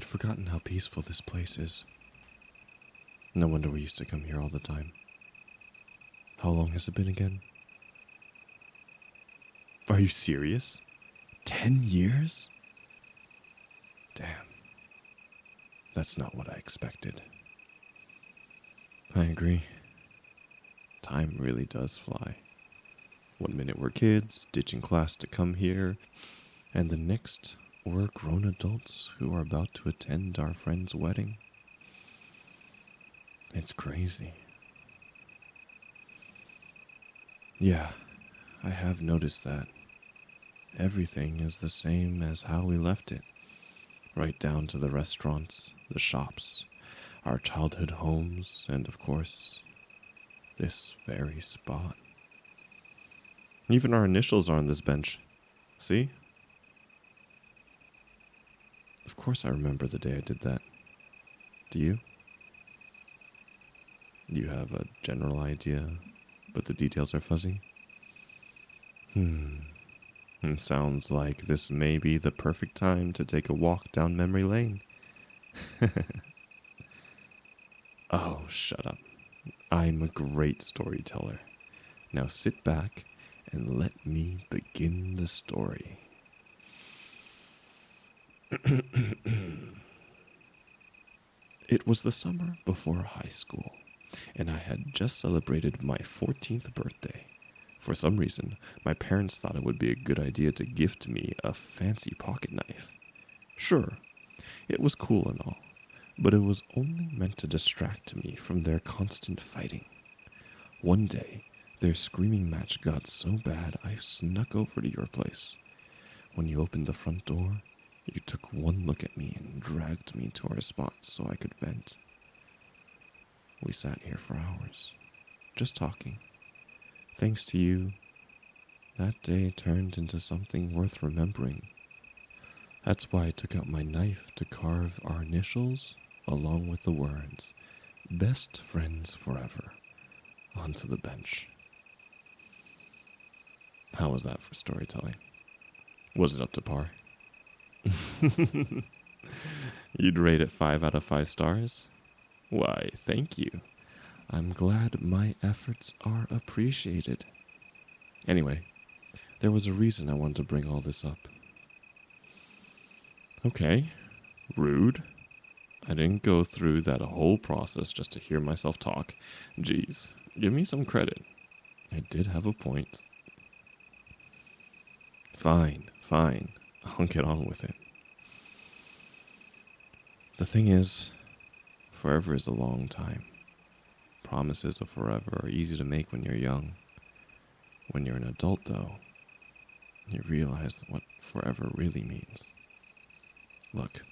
forgotten how peaceful this place is. No wonder we used to come here all the time. How long has it been again? Are you serious? 10 years? Damn. That's not what I expected. I agree. Time really does fly. 1 minute we're kids, ditching class to come here, and the next we're grown adults who are about to attend our friend's wedding. It's crazy. Yeah, I have noticed that. Everything is the same as how we left it. Right down to the restaurants, the shops, our childhood homes, and of course, this very spot. Even our initials are on this bench. See? Of course I remember the day I did that. Do you? You have a general idea, but the details are fuzzy? It sounds like this may be the perfect time to take a walk down memory lane. Oh, shut up. I'm a great storyteller. Now sit back and let me begin the story. It was the summer before high school, and I had just celebrated my 14th birthday. For some reason, my parents thought it would be a good idea to gift me a fancy pocket knife. Sure, it was cool and all, but it was only meant to distract me from their constant fighting. One day, their screaming match got so bad I snuck over to your place. When you opened the front door, you took one look at me and dragged me to our spot so I could vent. We sat here for hours, just talking. Thanks to you, that day turned into something worth remembering. That's why I took out my knife to carve our initials, along with the words, "Best friends forever," onto the bench. How was that for storytelling? Was it up to par? You'd rate it 5 out of 5 stars? Why, thank you. I'm glad my efforts are appreciated. Anyway, there was a reason I wanted to bring all this up. Okay, rude. I didn't go through that whole process just to hear myself talk. Jeez, give me some credit. I did have a point. Fine. I'll get on with it. The thing is, forever is a long time. Promises of forever are easy to make when you're young. When you're an adult, though, you realize what forever really means. Look,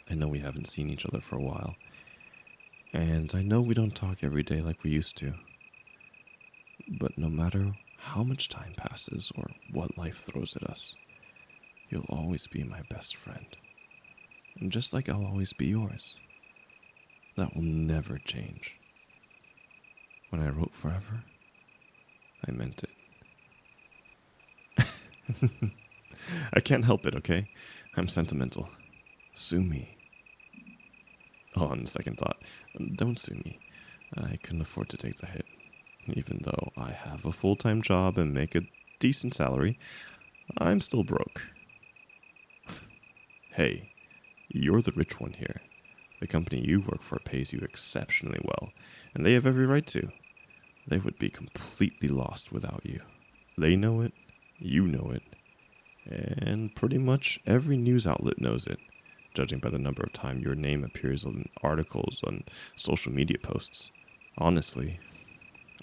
I know we haven't seen each other for a while, and I know we don't talk every day like we used to. But no matter how much time passes or what life throws at us, you'll always be my best friend. And just like I'll always be yours. That will never change. When I wrote forever, I meant it. I can't help it, okay? I'm sentimental. Sue me. On second thought, don't sue me. I couldn't afford to take the hit. Even though I have a full-time job and make a decent salary, I'm still broke. Hey, you're the rich one here. The company you work for pays you exceptionally well, and they have every right to. They would be completely lost without you. They know it, you know it, and pretty much every news outlet knows it, judging by the number of times your name appears in articles on social media posts. Honestly,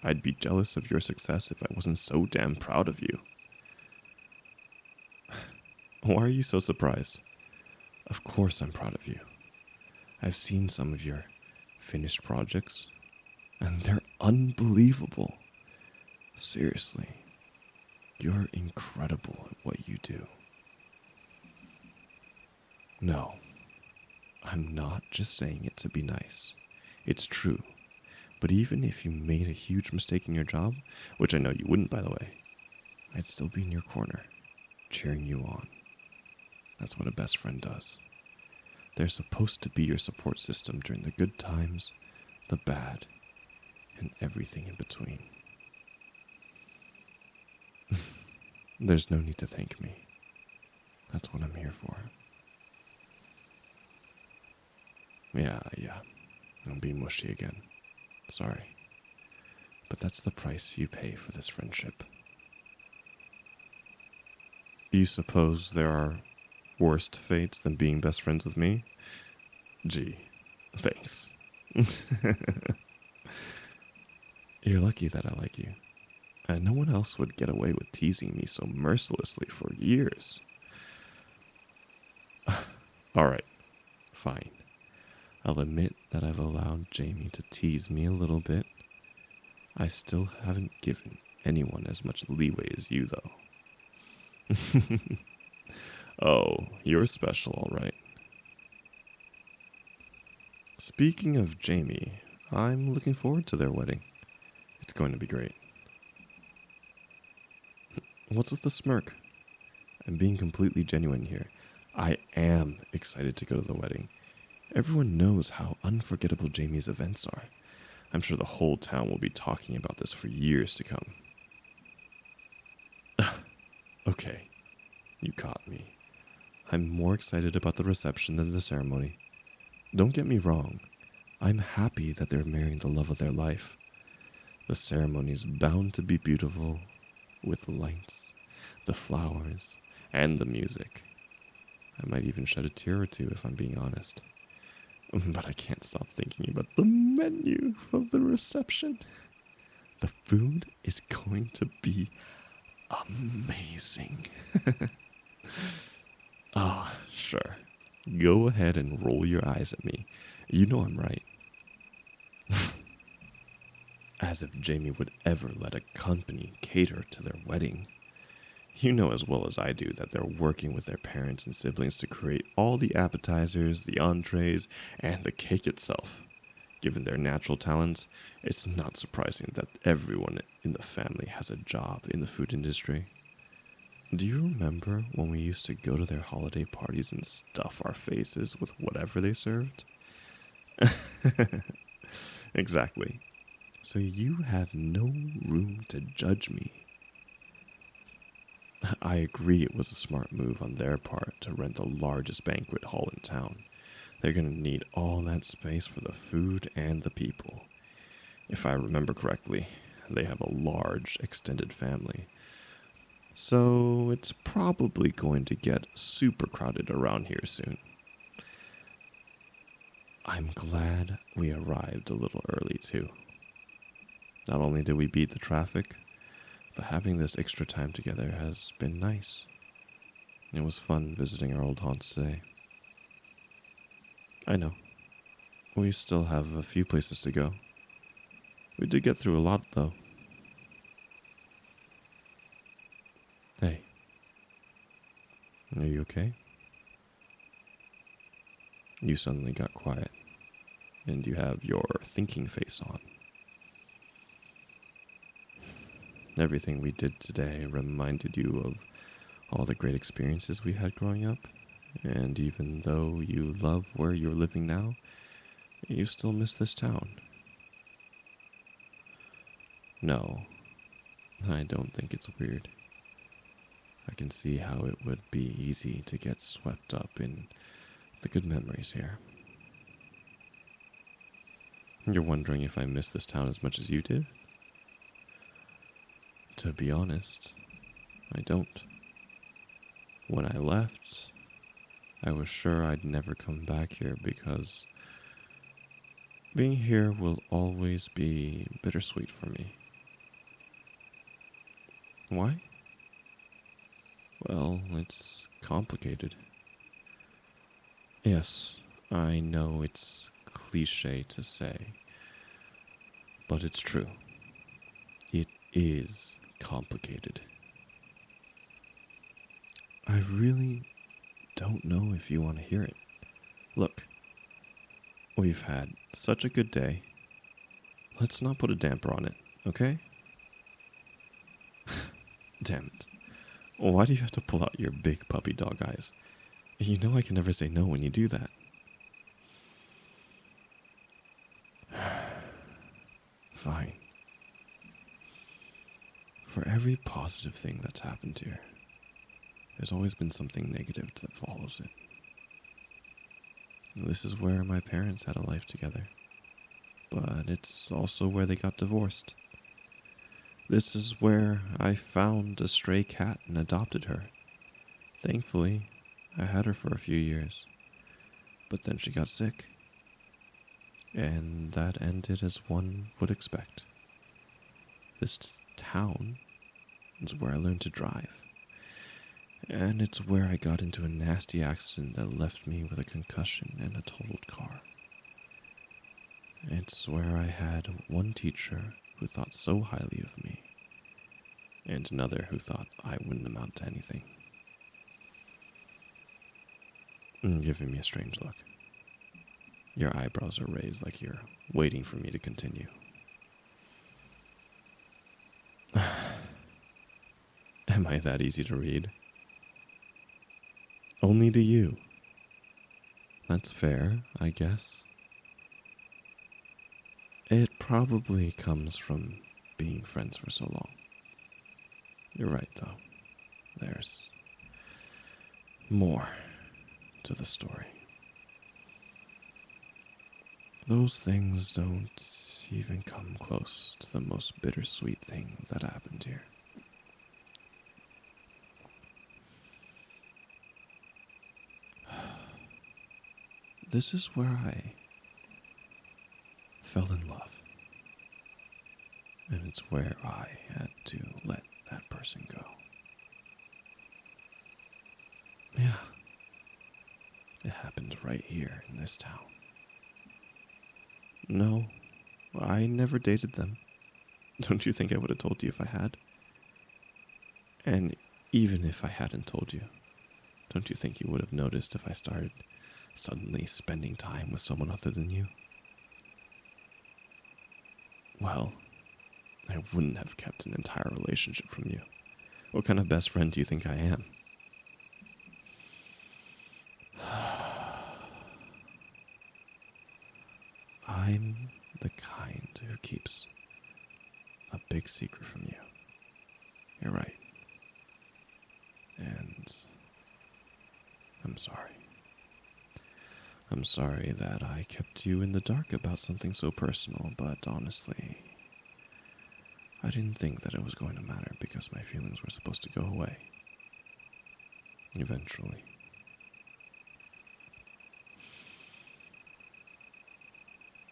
I'd be jealous of your success if I wasn't so damn proud of you. Why are you so surprised? Of course I'm proud of you. I've seen some of your finished projects, and they're unbelievable. Seriously, you're incredible at what you do. No, I'm not just saying it to be nice. It's true. But even if you made a huge mistake in your job, which I know you wouldn't, by the way, I'd still be in your corner, cheering you on. That's what a best friend does. They're supposed to be your support system during the good times, the bad, and everything in between. There's no need to thank me. That's what I'm here for. Yeah. I'm being mushy again. Sorry. But that's the price you pay for this friendship. You suppose there are worst fates than being best friends with me? Gee, thanks. You're lucky that I like you. And no one else would get away with teasing me so mercilessly for years. Alright, fine. I'll admit that I've allowed Jamie to tease me a little bit. I still haven't given anyone as much leeway as you, though. Oh, you're special, all right. Speaking of Jamie, I'm looking forward to their wedding. It's going to be great. What's with the smirk? I'm being completely genuine here. I am excited to go to the wedding. Everyone knows how unforgettable Jamie's events are. I'm sure the whole town will be talking about this for years to come. Okay, you caught me. I'm more excited about the reception than the ceremony. Don't get me wrong. I'm happy that they're marrying the love of their life. The ceremony's bound to be beautiful, with the lights, the flowers, and the music. I might even shed a tear or two if I'm being honest. But I can't stop thinking about the menu of the reception. The food is going to be amazing. Oh, sure. Go ahead and roll your eyes at me. You know I'm right. As if Jamie would ever let a company cater to their wedding. You know as well as I do that they're working with their parents and siblings to create all the appetizers, the entrees, and the cake itself. Given their natural talents, it's not surprising that everyone in the family has a job in the food industry. Do you remember when we used to go to their holiday parties and stuff our faces with whatever they served? Exactly. So you have no room to judge me. I agree it was a smart move on their part to rent the largest banquet hall in town. They're going to need all that space for the food and the people. If I remember correctly, they have a large extended family. So it's probably going to get super crowded around here soon. I'm glad we arrived a little early too. Not only did we beat the traffic, but having this extra time together has been nice. It was fun visiting our old haunts today. I know. We still have a few places to go. We did get through a lot, though. Hey. Are you okay? You suddenly got quiet, and you have your thinking face on. Everything we did today reminded you of all the great experiences we had growing up, and even though you love where you're living now, you still miss this town. No, I don't think it's weird. I can see how it would be easy to get swept up in the good memories here. You're wondering if I miss this town as much as you did? To be honest, I don't. When I left, I was sure I'd never come back here because being here will always be bittersweet for me. Why? Well, it's complicated. Yes, I know it's cliche to say, but it's true. It is complicated. I really don't know if you want to hear it. Look, we've had such a good day. Let's not put a damper on it, okay? Damn it. Why do you have to pull out your big puppy dog eyes? You know I can never say no when you do that. fine. For every positive thing that's happened here, there's always been something negative that follows it. This is where my parents had a life together, but it's also where they got divorced. This is where I found a stray cat and adopted her. Thankfully, I had her for a few years, but then she got sick. And that ended as one would expect. This town is where I learned to drive. And it's where I got into a nasty accident that left me with a concussion and a totaled car. It's where I had one teacher who thought so highly of me, and another who thought I wouldn't amount to anything. Giving me a strange look. Your eyebrows are raised like you're waiting for me to continue. Am I that easy to read? Only to you. That's fair, I guess. It probably comes from being friends for so long. You're right, though. There's more to the story. Those things don't even come close to the most bittersweet thing that happened here. This is where I fell in love. And it's where I had to let that person go. Yeah. It happened right here in this town. No, I never dated them. Don't you think I would have told you if I had? And even if I hadn't told you, don't you think you would have noticed if I started suddenly spending time with someone other than you? Well, I wouldn't have kept an entire relationship from you. What kind of best friend do you think I am? I'm the kind who keeps a big secret from you. You're right. And I'm sorry. I'm sorry that I kept you in the dark about something so personal, but honestly, I didn't think that it was going to matter because my feelings were supposed to go away. Eventually.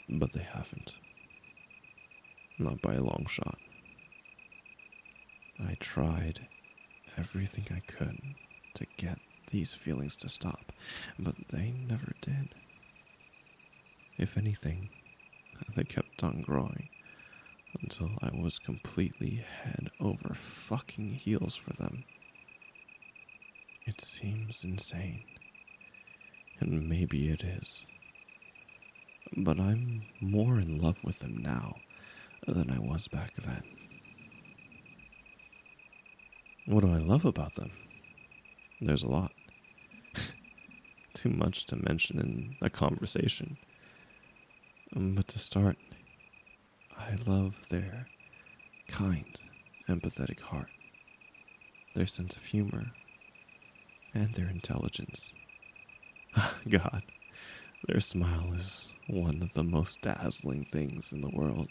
But they haven't. Not by a long shot. I tried everything I could to get these feelings to stop, but they never did. If anything, they kept on growing until I was completely head over fucking heels for them. It seems insane, and maybe it is, but I'm more in love with them now than I was back then. What do I love about them? There's a lot. Too much to mention in a conversation. But to start, I love their kind, empathetic heart, their sense of humor, and their intelligence. God, their smile is one of the most dazzling things in the world.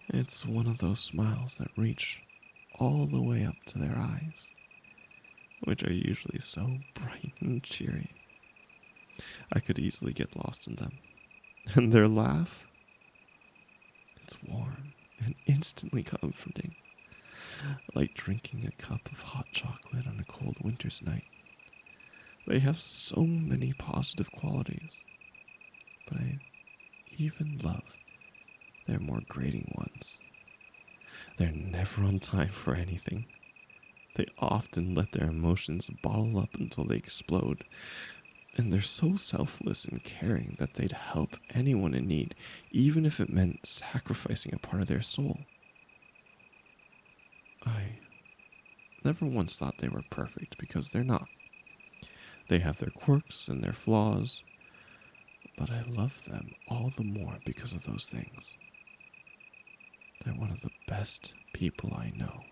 It's one of those smiles that reach all the way up to their eyes, which are usually so bright and cheery. I could easily get lost in them. And their laugh, it's warm and instantly comforting, like drinking a cup of hot chocolate on a cold winter's night. They have so many positive qualities, but I even love their more grating ones. They're never on time for anything. They often let their emotions bottle up until they explode. And they're so selfless and caring that they'd help anyone in need, even if it meant sacrificing a part of their soul. I never once thought they were perfect, because they're not. They have their quirks and their flaws, but I love them all the more because of those things. They're one of the best people I know.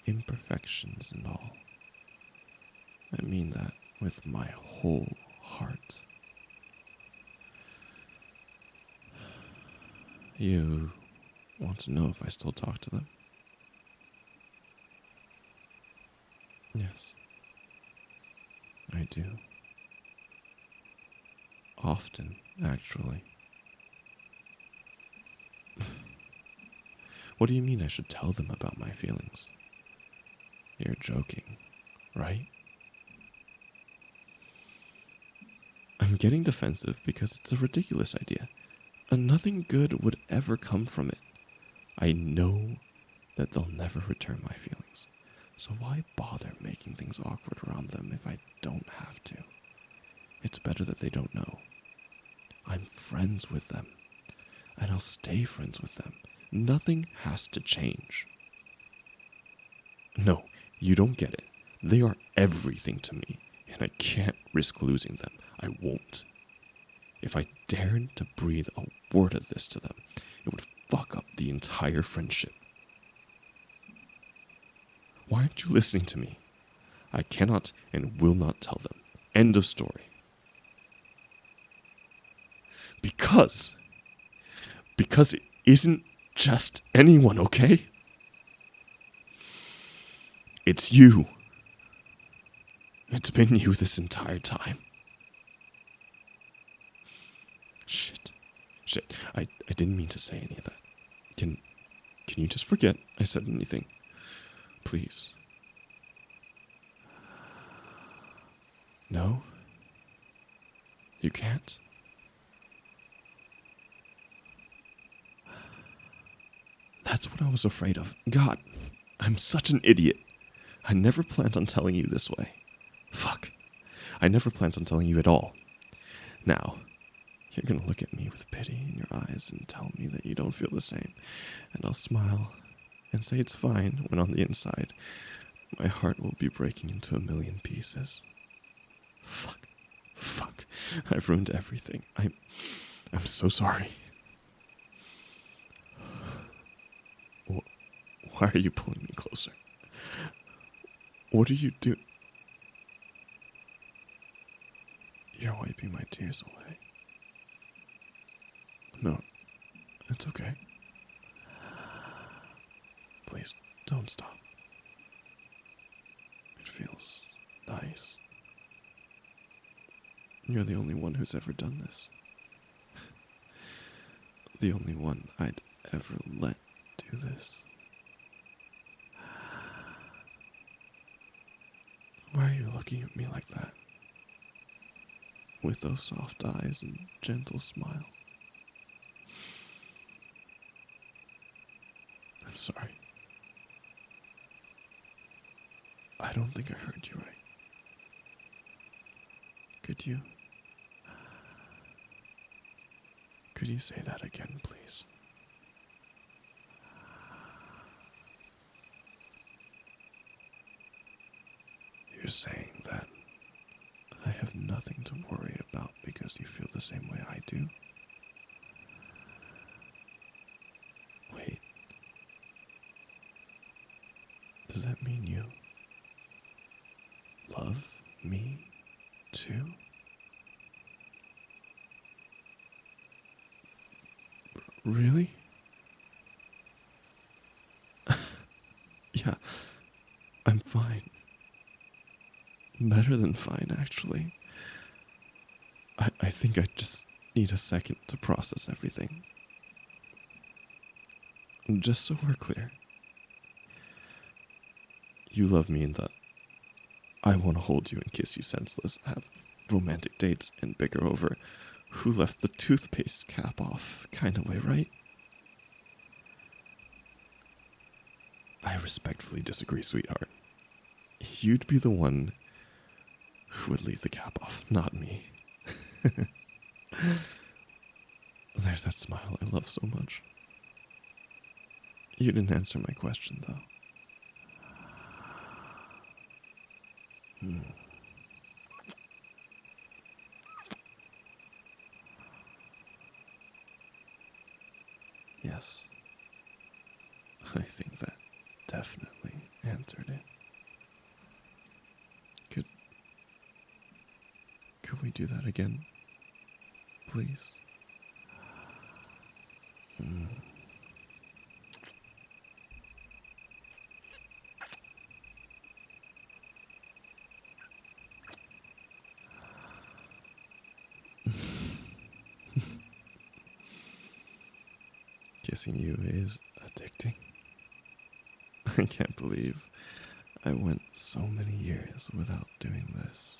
Imperfections and all. I mean that with my whole heart. You want to know if I still talk to them? Yes, I do. Often, actually. What do you mean I should tell them about my feelings? You're joking, right? I'm getting defensive because it's a ridiculous idea, and nothing good would ever come from it. I know that they'll never return my feelings, so why bother making things awkward around them if I don't have to? It's better that they don't know. I'm friends with them, and I'll stay friends with them. Nothing has to change. No, you don't get it. They are everything to me, and I can't risk losing them. I won't. If I dared to breathe a word of this to them, it would fuck up the entire friendship. Why aren't you listening to me? I cannot and will not tell them. End of story. Because it isn't just anyone, okay? It's you. It's been you this entire time. Shit. I didn't mean to say any of that. Can you just forget I said anything? Please. No? You can't? That's what I was afraid of. God, I'm such an idiot. I never planned on telling you this way. Fuck. I never planned on telling you at all. Now, you're gonna look at me with pity in your eyes and tell me that you don't feel the same. And I'll smile and say it's fine when on the inside, my heart will be breaking into a million pieces. Fuck. I've ruined everything. I'm so sorry. Why are you pulling me closer? What are you doing? You're wiping my tears away. No, it's okay. Please, don't stop. It feels nice. You're the only one who's ever done this. The only one I'd ever let do this. Why are you looking at me like that? With those soft eyes and gentle smile. I'm sorry. I don't think I heard you right. Could you say that again, please? You're saying that I have nothing to worry about because you feel the same way I do? Wait. Does that mean you love me too? Really? Yeah, I'm fine. Better than fine, actually. I think I just need a second to process everything. Just so we're clear. You love me in that I want to hold you and kiss you senseless, have romantic dates, and bicker over who left the toothpaste cap off kind of way, right? I respectfully disagree, sweetheart. You'd be the one who would leave the cap off, not me. There's that smile I love so much. You didn't answer my question, though. Yes, I think that definitely answered it. Could could we do that again, please? Mm. Kissing you is addicting. I can't believe I went so many years without doing this.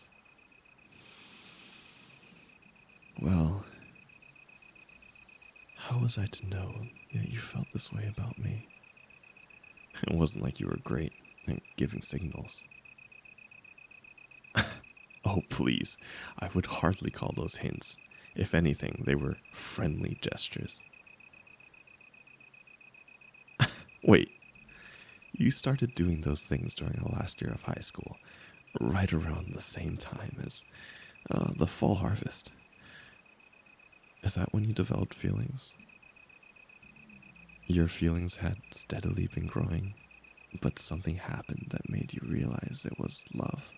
Well, how was I to know that you felt this way about me? It wasn't like you were great at giving signals. Oh, please. I would hardly call those hints. If anything, they were friendly gestures. Wait, you started doing those things during the last year of high school, right around the same time as the fall harvest. Is that when you developed feelings? Your feelings had steadily been growing, but something happened that made you realize it was love.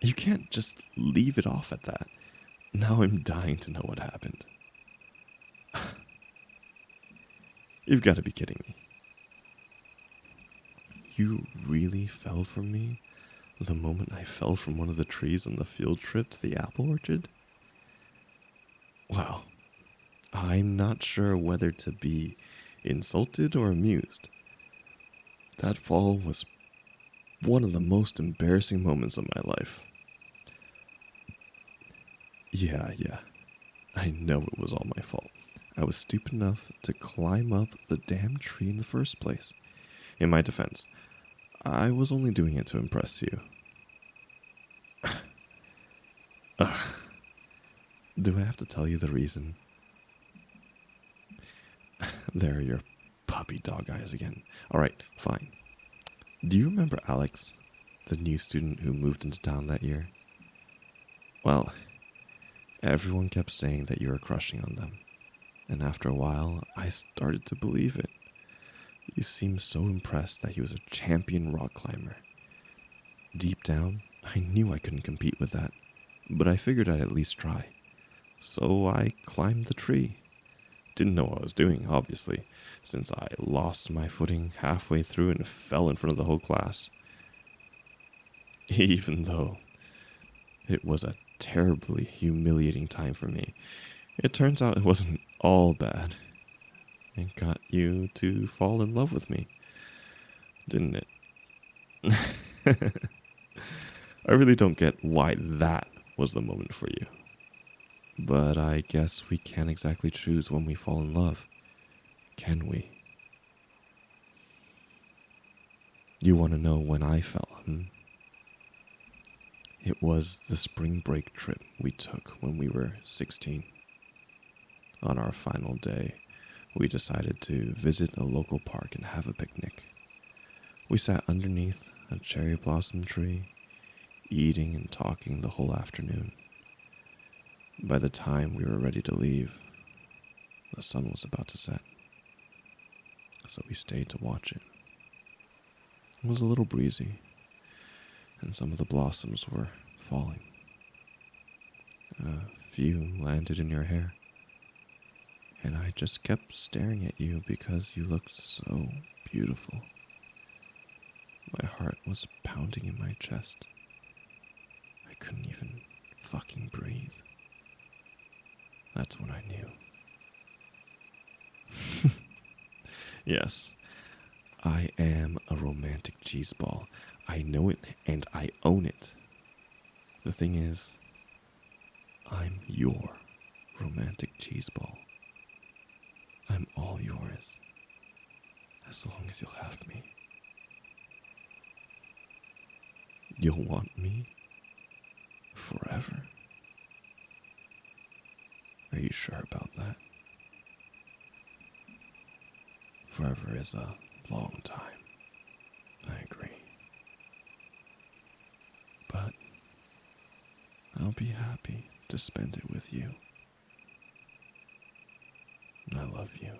You can't just leave it off at that. Now I'm dying to know what happened. You've got to be kidding me. You really fell for me the moment I fell from one of the trees on the field trip to the apple orchard? Wow. I'm not sure whether to be insulted or amused. That fall was one of the most embarrassing moments of my life. Yeah. I know it was all my fault. I was stupid enough to climb up the damn tree in the first place. In my defense, I was only doing it to impress you. Ugh. Do I have to tell you the reason? There are your puppy dog eyes again. Alright, fine. Do you remember Alex, the new student who moved into town that year? Well, everyone kept saying that you were crushing on them. And after a while, I started to believe it. You seemed so impressed that he was a champion rock climber. Deep down, I knew I couldn't compete with that, but I figured I'd at least try. So I climbed the tree. Didn't know what I was doing, obviously, since I lost my footing halfway through and fell in front of the whole class. Even though it was a terribly humiliating time for me, it turns out it wasn't all bad. It got you to fall in love with me, didn't it? I really don't get why that was the moment for you. But I guess we can't exactly choose when we fall in love, can we? You want to know when I fell, hmm? It was the spring break trip we took when we were 16. On our final day, we decided to visit a local park and have a picnic. We sat underneath a cherry blossom tree, eating and talking the whole afternoon. By the time we were ready to leave, the sun was about to set, so we stayed to watch it. It was a little breezy, and some of the blossoms were falling. A few landed in your hair, and I just kept staring at you because you looked so beautiful. My heart was pounding in my chest. I couldn't even fucking breathe. That's when I knew. Yes, I am a romantic cheeseball. I know it and I own it. The thing is, I'm your romantic cheeseball. I'm all yours, as long as you'll have me. You'll want me forever. Are you sure about that? Forever is a long time. I agree. But I'll be happy to spend it with you. I love you.